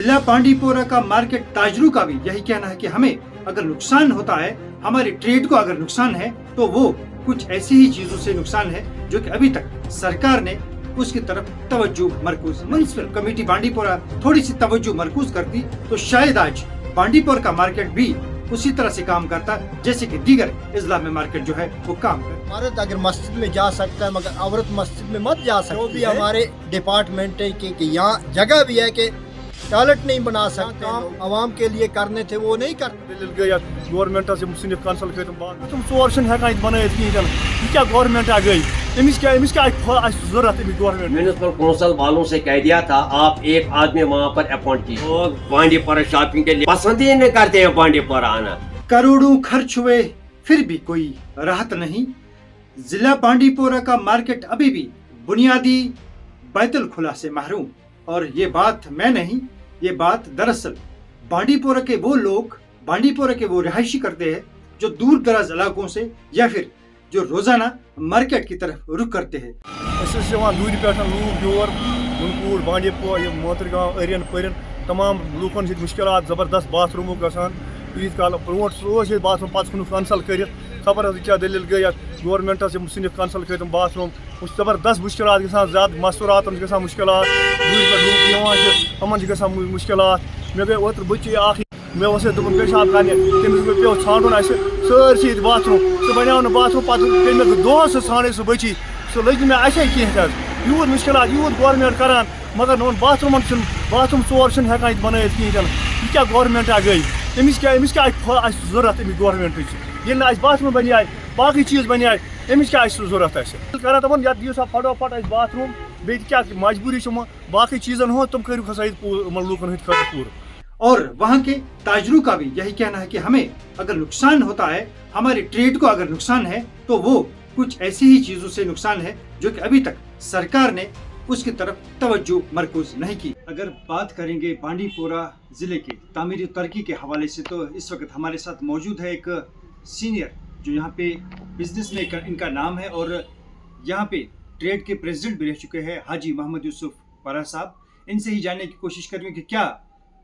जिला बांडीपोरा का मार्केट ताजरू का भी यही कहना है कि हमें अगर नुकसान होता है, हमारी ट्रेड को अगर नुकसान है, तो वो कुछ ऐसी ही चीजों से नुकसान है जो कि अभी तक सरकार ने उसकी तरफ तवज्जो मरकूज, म्युनिसिपल कमेटी बांडीपोरा थोड़ी सी तवज्जो मरकूज करती तो शायद आज बांडीपोरा का मार्केट भी उसी तरह से काम करता जैसे कि दीगर इजला में मार्केट जो है वो काम करता। मर्द अगर मस्जिद में जा सकता है मगर औरत मस्जिद में मत जा सकती। वो भी हमारे डिपार्टमेंट है कि यहाँ जगह भी है कि टॉयलेट नहीं बना सकते, आवाम के लिए करने थे वो नहीं करते। गवर्नमेंट कंसल क्या गवर्नमेंट आ गई म्यूनिसिपल कौंसिल वालों से कह दिया था आप एक आदमी वहाँ पर अपॉइंट कीजिए। लोग बांडीपोरा शॉपिंग के लिए पसंद ही नहीं करते हैं बांडीपोरा आना। करोड़ों खर्च हुए फिर भी कोई राहत नहीं। जिला बांडीपोरा का मार्केट अभी भी बुनियादी बैतुल खुला से महरूम। और ये बात मैं नहीं, ये बात दरअसल बांडीपोरा के वो लोग, बांडीपोरा के वो रिहायशी करते हैं जो दूर दराज इलाकों से या फिर जो रोजाना मार्केट की तरफ रुख करते हैं। दूर पे लूक योर गुनकूड़ बांडीपोरा मोतरगांव अरियन परियन तमाम लूकन मुश्किल जबरदस्त बाथरूम गसान ईद काल ब्रोट बाथरूम पे कंसल कर खबर क्या दलील गई गवर्नमेंट कंसल कर बाथरूम जबरदस्त मुश्किल ज्यादा मस्तूरात मुश्किल दूर पे लूक यमन मुश्किल मे गई ओतर बच्ची मे दोपन पेशाब कर तमिस पे ान सरसी बाथरूम सह बनो बाथरूम पे मे दोस ान सह बच्ची सह लग मे असे कह यूत मुश्किल यूत गवर्नमेंट करान मगर नोन बाथरूम बाथरूम चोर हेकान बन कहें यह क्या गवर्नमेंट आ गई अमिस क्या जरूरत अमिस गवर्नमेंट ये बाथरूम बन बाकी चीज बन अमिस क्या जरूरत कर दपान ये दियो सा फटोफट बाथरूम बे क्या मजबूरी बाकी चीजन हो तुम करो हसा लूकन हंद पूरा। और वहाँ के ताजरू का भी यही कहना है कि हमें अगर नुकसान होता है, हमारी ट्रेड को अगर नुकसान है, तो वो कुछ ऐसी ही चीजों से नुकसान है जो कि अभी तक सरकार ने उसकी तरफ तवज्जो मरकूज नहीं की। अगर बात करेंगे बांडीपोरा जिले के तामीरी तरक्की के हवाले से, तो इस वक्त हमारे साथ मौजूद है एक सीनियर जो यहाँ पे बिजनेस में इनका नाम है और यहाँ पे ट्रेड के प्रेसिडेंट भी रह चुके हैं, हाजी मोहम्मद यूसुफ परा साहब। इनसे ही जानने की कोशिश करेंगे कि क्या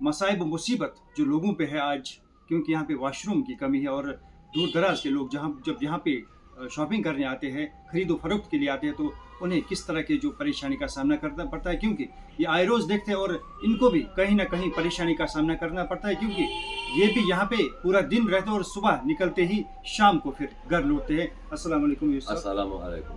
मसाइब मुसीबत जो लोगों पे है आज, क्योंकि यहाँ पे वॉशरूम की कमी है और दूर दराज के लोग जब यहाँ पे शॉपिंग करने आते हैं, खरीदो फरोख्त के लिए आते हैं, तो उन्हें किस तरह के जो परेशानी का सामना करना पड़ता है, क्योंकि ये आए रोज़ देखते हैं और इनको भी कहीं ना कहीं परेशानी का सामना करना पड़ता है, क्योंकि ये भी यहाँ पे पूरा दिन रहते हैं और सुबह निकलते ही शाम को फिर घर लौटते हैं। अस्सलाम वालेकुम यूसुफ। अस्सलाम वालेकुम।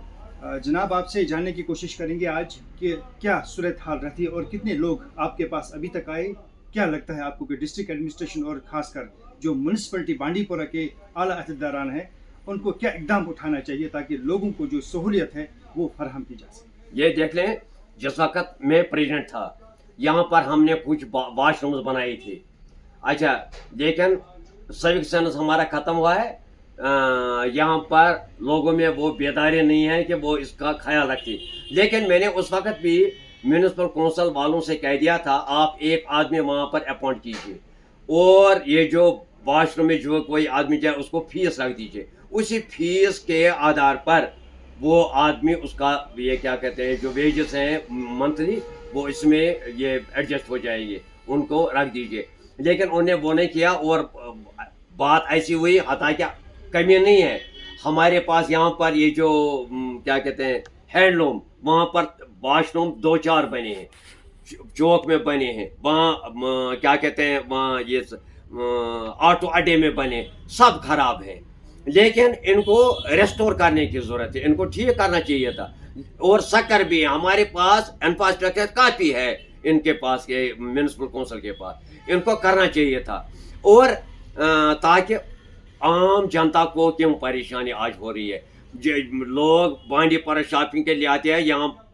जनाब, आपसे जानने की कोशिश करेंगे आज कि क्या सूरत हाल रहती है और कितने लोग आपके पास अभी तक आए। क्या लगता है आपको कि डिस्ट्रिक्ट एडमिनिस्ट्रेशन और खासकर जो म्यूनिसिपलिटी बांडीपोरा के आला अहदेदारान हैं उनको क्या इकदाम उठाना चाहिए ताकि लोगों को जो सहूलियत है वो फराहम की जा सके। ये देख लें, जिस वक्त मैं प्रेसिडेंट था यहाँ पर हमने कुछ वाशरूम्स बनाए थे, अच्छा, लेकिन सिविक सेंस हमारा ख़त्म हुआ है। यहाँ पर लोगों में वो बेदारी नहीं है कि वो इसका ख्याल रखें। लेकिन मैंने उस वक्त भी म्यूनिसिपल कौंसिल वालों से कह दिया था आप एक आदमी वहाँ पर अपॉइंट कीजिए और ये जो वॉशरूम में जो कोई आदमी जाए उसको फीस रख दीजिए। उसी फीस के आधार पर वो आदमी उसका ये क्या कहते हैं जो वेजेस हैं मंथली वो इसमें ये एडजस्ट हो जाएंगे, उनको रख दीजिए। लेकिन उन्हें वो नहीं किया और बात ऐसी हुई, हता क्या कमी नहीं है हमारे पास यहाँ पर ये जो क्या कहते हैं हैंडलूम, वहाँ पर वॉशरूम 2-4 बने हैं, चौक में बने हैं, वहाँ क्या कहते हैं वहाँ ये ऑटो अड्डे में बने, सब खराब है। लेकिन इनको रेस्टोर करने की ज़रूरत है, इनको ठीक करना चाहिए था। और शक्कर भी हमारे पास इंफ्रास्ट्रक्चर काफ़ी है, इनके पास ये म्यूनिसिपल कौंसिल के पास, इनको करना चाहिए था। और ताकि आम जनता को क्यों परेशानी आज हो रही है, लोग बांडीपोरा शॉपिंग के लिए आते हैं, यहाँ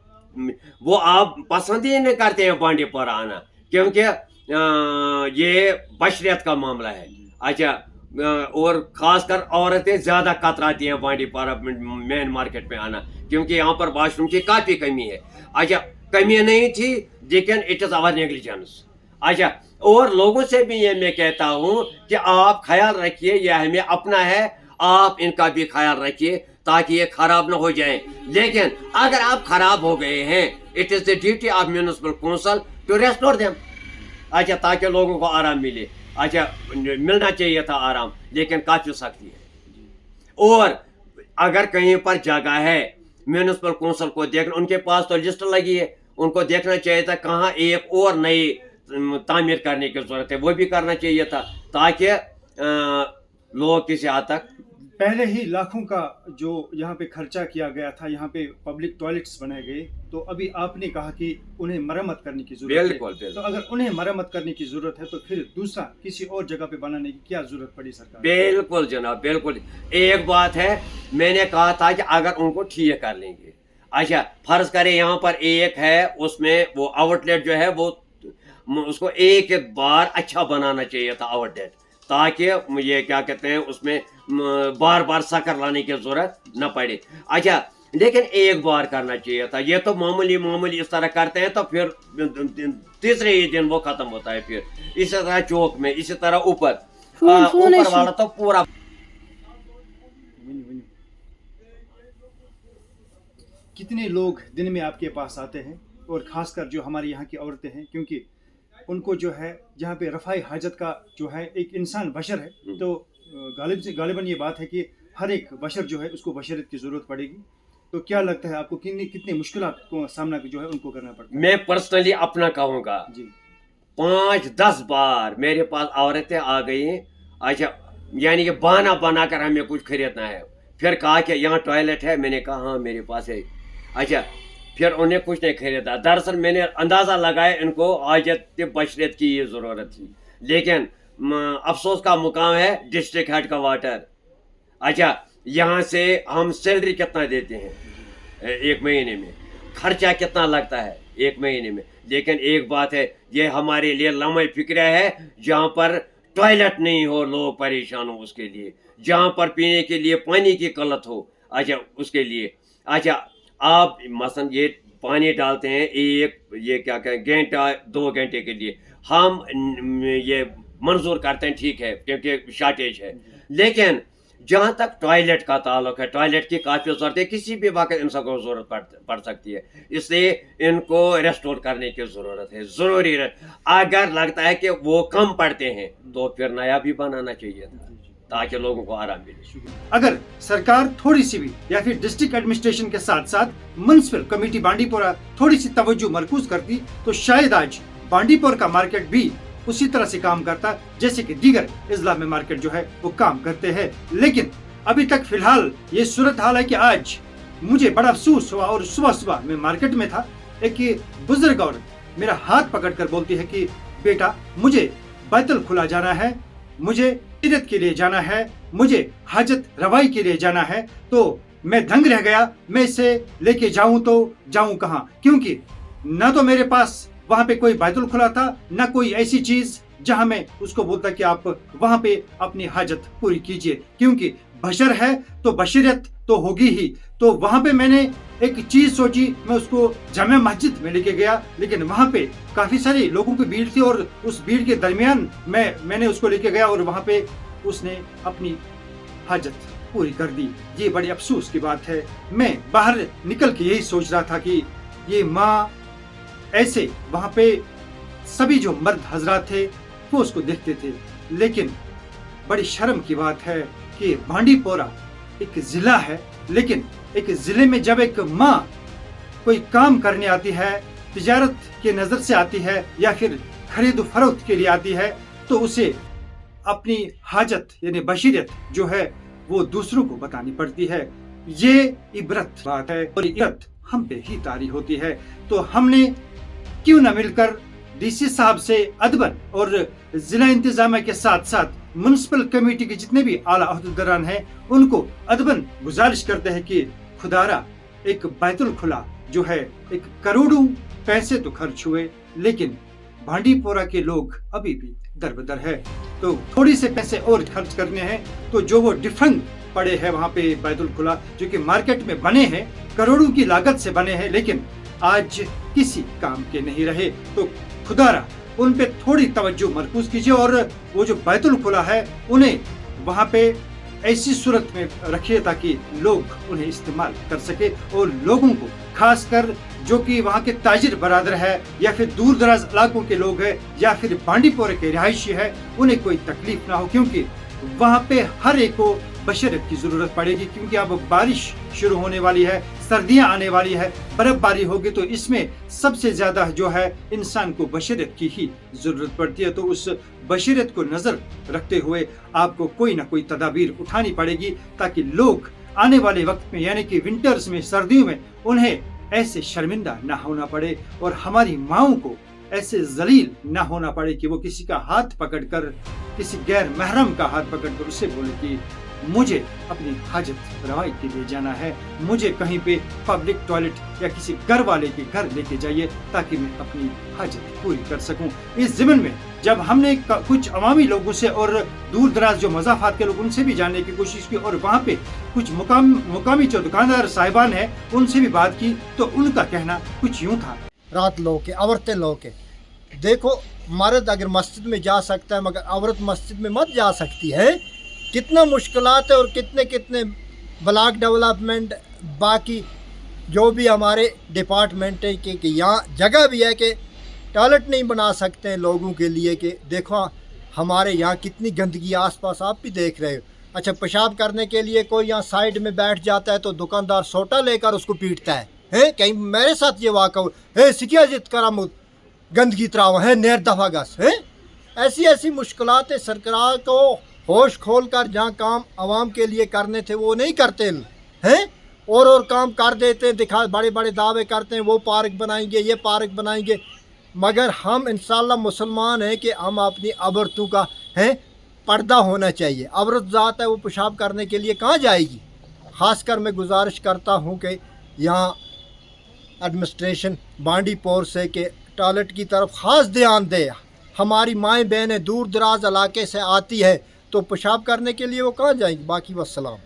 वो आप पसंद ही नहीं करते हैं बांडीपोरा आना, क्योंकि ये बशरियत का मामला है। अच्छा, और ख़ासकर औरतें ज़्यादा कतराती हैं बांडीपोरा मेन मार्केट में आना, क्योंकि यहाँ पर वाशरूम की काफ़ी कमी है। अच्छा, कमी नहीं थी लेकिन इट इज़ आवर नेग्लिजेंस। अच्छा, और लोगों से भी ये मैं कहता हूँ कि आप ख्याल रखिए, यह हमें अपना है, आप इनका भी ख्याल रखिए ताकि ये खराब ना हो जाए। लेकिन अगर आप खराब हो गए हैं, it is the duty of municipal council to restore them. अच्छा ताकि लोगों को आराम मिले। अच्छा मिलना चाहिए था आराम, लेकिन काफ़ी सख्ती है। और अगर कहीं पर जगह है म्यूनिसिपल कौंसिल को देखना, उनके पास तो लिस्ट लगी है, उनको देखना चाहिए था कहाँ एक और नई तामीर करने की ज़रूरत है, वो भी करना चाहिए था ताकि लोग किसी हद तक। पहले ही लाखों का जो यहाँ पे खर्चा किया गया था, यहाँ पे पब्लिक टॉयलेट्स बनाए गए, तो अभी आपने कहा कि उन्हें मरम्मत करने की जरूरत है। बिल्कुल। तो अगर उन्हें मरम्मत करने की जरूरत है तो फिर दूसरा किसी और जगह पे बनाने की क्या जरूरत पड़ी सरकार? बिल्कुल जनाब, बिल्कुल। एक बात है, मैंने कहा था कि अगर उनको ठीक कर लेंगे, अच्छा फर्ज करें यहाँ पर एक है, उसमें वो आउटलेट जो है वो उसको एक एक बार अच्छा बनाना चाहिए था आउटलेट, ताकि ये क्या कहते हैं उसमें बार बार शक्कर लाने की जरूरत न पड़े। अच्छा लेकिन एक बार करना चाहिए था, ये तो मामूली इस तरह करते हैं तो फिर तीसरे ही दिन वो खत्म होता है। फिर इसी तरह चौक में, इसी तरह ऊपर वाला तो पूरा। कितने लोग दिन में आपके पास आते हैं, और खासकर जो हमारे यहाँ की औरतें हैं, क्योंकि उनको जो है जहाँ पे रफ़ाई हाजत का जो है एक इंसान बशर है, तो गालिबन ये बात है कि हर एक बशर जो है उसको बशरियत की ज़रूरत पड़ेगी। तो क्या लगता है आपको कितने मुश्किलात को सामना जो है उनको करना पड़ता है? मैं पर्सनली अपना कहूँगा जी, 5-10 बार मेरे पास औरतें आ गई हैं, अच्छा यानी कि बहाना बना कर हमें कुछ खरीदना है, फिर कहा कि यहाँ टॉयलेट है, मैंने कहा हाँ मेरे पास है, अच्छा फिर उन्हें कुछ नहीं खरीदा। दरअसल मैंने अंदाज़ा लगाया इनको हाजत बशरियत की ये ज़रूरत थी, लेकिन अफसोस का मुकाम है डिस्ट्रिक्ट हेड का वाटर। अच्छा यहाँ से हम सैलरी कितना देते हैं एक महीने में, खर्चा कितना लगता है एक महीने में, लेकिन एक बात है ये हमारे लिए लम्हे फिक्र है, जहाँ पर टॉयलेट नहीं हो लोग परेशान हो उसके लिए, जहाँ पर पीने के लिए पानी की किल्लत हो, अच्छा उसके लिए। अच्छा आप मसलन ये पानी डालते हैं एक ये क्या कहें घंटा 2 घंटे के लिए, हम ये मंजूर करते हैं, ठीक है क्योंकि शॉर्टेज है, लेकिन जहाँ तक टॉयलेट का ताल्लुक है, टॉयलेट की काफ़ी ज़रूरत है, किसी भी वक्त इंसान को ज़रूरत पड़ सकती है, इसलिए इनको रेस्टोर करने की ज़रूरत है, ज़रूरी है। अगर लगता है कि वो कम पड़ते हैं तो फिर नया भी बनाना चाहिए था ताकि लोगों को आराम मिले। अगर सरकार थोड़ी सी भी या फिर डिस्ट्रिक्ट एडमिनिस्ट्रेशन के साथ साथ म्युनिसिपल कमेटी बांडीपोरा थोड़ी सी तवज्जो मरकूज करती तो शायद आज बांडीपोर का मार्केट भी उसी तरह से काम करता जैसे कि दीगर अजला में मार्केट जो है वो काम करते हैं। लेकिन अभी तक फिलहाल ये सूरत हाल है कि आज मुझे बड़ा अफसोस हुआ, और सुबह सुबह मैं मार्केट में था, एक बुजुर्ग औरत मेरा हाथ पकड़ कर बोलती है कि बेटा मुझे बैतुल खुला जाना है, मुझे तीरथ के लिए जाना है, मुझे हाजत रवाई के लिए जाना है। तो मैं दंग रह गया, मैं इसे लेके जाऊं तो जाऊं कहाँ, क्योंकि ना तो मेरे पास वहां पे कोई बैतुल खुला था, ना कोई ऐसी चीज जहां मैं उसको बोलता कि आप वहां पे अपनी हाजत पूरी कीजिए, क्योंकि बशर है तो बशरियत तो होगी ही। तो वहां पे मैंने एक चीज सोची, मैं उसको जामिया मस्जिद में लेके गया, लेकिन वहां पे काफी सारे लोगों की भीड़ थी, और उस भीड़ के दरमियान मैंने उसको लेके गया और वहां पे उसने अपनी हाजत पूरी कर दी। ये बड़ी अफसोस की बात है। मैं बाहर निकल के यही सोच रहा था कि ये माँ ऐसे वहां पे सभी जो मर्द हजरात थे वो उसको देखते थे, लेकिन बड़ी शर्म की बात है कि बांडीपोरा एक जिला है, लेकिन एक जिले में जब एक माँ कोई काम करने आती है, तिजारत के नजर से आती है या फिर खरीद फरोख्त के लिए आती है, तो उसे अपनी हाजत यानी बशीरत जो है वो दूसरों को बतानी पड़ती है। ये इबरत बात है, और इबरत हम पे ही तारी होती है। तो हमने क्यों न मिलकर डीसी साहब से अदबन और जिला इंतजामिया के साथ साथ म्युनिसिपल कमेटी के जितने भी आला अहदेदारान हैं उनको अदबन गुजारिश करते हैं कि खुदारा एक बैतुल खुला जो है, एक करोड़ों पैसे तो खर्च हुए, लेकिन बांडीपोरा के लोग अभी भी दरबदर है, तो थोड़ी से पैसे और खर्च करने हैं। तो जो वो डिफंग पड़े हैं वहाँ पे बैतुल खुला जो कि मार्केट में बने हैं, करोड़ों की लागत से बने हैं, लेकिन आज किसी काम के नहीं रहे। तो खुदारा उन पे थोड़ी तवज्जो मरकूज कीजिए, और वो जो बैतुल खुला है उन्हें वहाँ पे ऐसी सूरत में रखिए ताकि लोग उन्हें इस्तेमाल कर सके, और लोगों को खासकर जो कि वहाँ के ताजिर बरादर है या फिर दूर दराज इलाकों के लोग हैं या फिर बांडीपोरे के रिहायशी है, उन्हें कोई तकलीफ ना हो, क्योंकि वहाँ पे हर एक को बशरत की ज़रूरत पड़ेगी। क्योंकि अब बारिश शुरू होने वाली है, सर्दियाँ आने वाली है, बर्फबारी होगी, तो इसमें सबसे ज़्यादा जो है इंसान को बशरत की ही ज़रूरत पड़ती है। तो उस बशरत को नज़र रखते हुए आपको कोई ना कोई तदाबीर उठानी पड़ेगी, ताकि लोग आने वाले वक्त में यानी कि विंटर्स में, सर्दियों में उन्हें ऐसे शर्मिंदा ना होना पड़े और हमारी माओं को ऐसे जलील ना होना पड़े कि वो किसी का हाथ पकड़कर, किसी गैर महरम का हाथ पकड़कर उससे बोले कि मुझे अपनी हाजत रवाई के लिए जाना है, मुझे कहीं पे पब्लिक टॉयलेट या किसी घर वाले के घर लेके जाइए ताकि मैं अपनी हाजत पूरी कर सकूं। इस ज़िमन में जब हमने कुछ अवामी लोगों से और दूर दराज जो मज़ाफ़ात के लोग उनसे भी जानने की कोशिश की और वहाँ पे कुछ मुकामी जो दुकानदार साहिबान हैं उनसे भी बात की, तो उनका कहना कुछ यूँ था। रात लोग के, औरतें लोग के, देखो मर्द अगर मस्जिद में जा सकता है मगर औरत मस्जिद में मत जा सकती है। कितना मुश्किलात है और कितने कितने ब्लॉक डेवलपमेंट बाकी जो भी हमारे डिपार्टमेंट है कि यहाँ जगह भी है कि टॉयलेट नहीं बना सकते हैं लोगों के लिए। कि देखो हमारे यहाँ कितनी गंदगी आसपास, आप भी देख रहे हो। अच्छा, पेशाब करने के लिए कोई यहाँ साइड में बैठ जाता है तो दुकानदार सोटा लेकर उसको पीटता है। कहीं मेरे साथ ये वाक़ा है, सिकिया जित करामुद गंदगी त्रावा है नेर दफा गस है। ऐसी मुश्किलात है, सरकार को होश खोल कर जहाँ काम आवाम के लिए करने थे वो नहीं करते हैं, और काम कर देते हैं, दिखा बड़े बड़े दावे करते हैं वो पार्क बनाएंगे, ये पार्क बनाएंगे। मगर हम इंशाल्लाह मुसलमान हैं कि हम अपनी औरतों का पर्दा होना चाहिए। औरत ज़ात है वो पेशाब करने के लिए कहाँ जाएगी। ख़ासकर मैं गुजारिश करता हूँ कि यहाँ एडमिनिस्ट्रेशन बांडीपोर से कि टॉयलेट की तरफ ख़ास ध्यान दे। हमारी माएँ बहनें दूर दराज इलाके से आती है तो पेशाब करने के लिए वो कहाँ जाएंगी। बाकी वस्सलाम।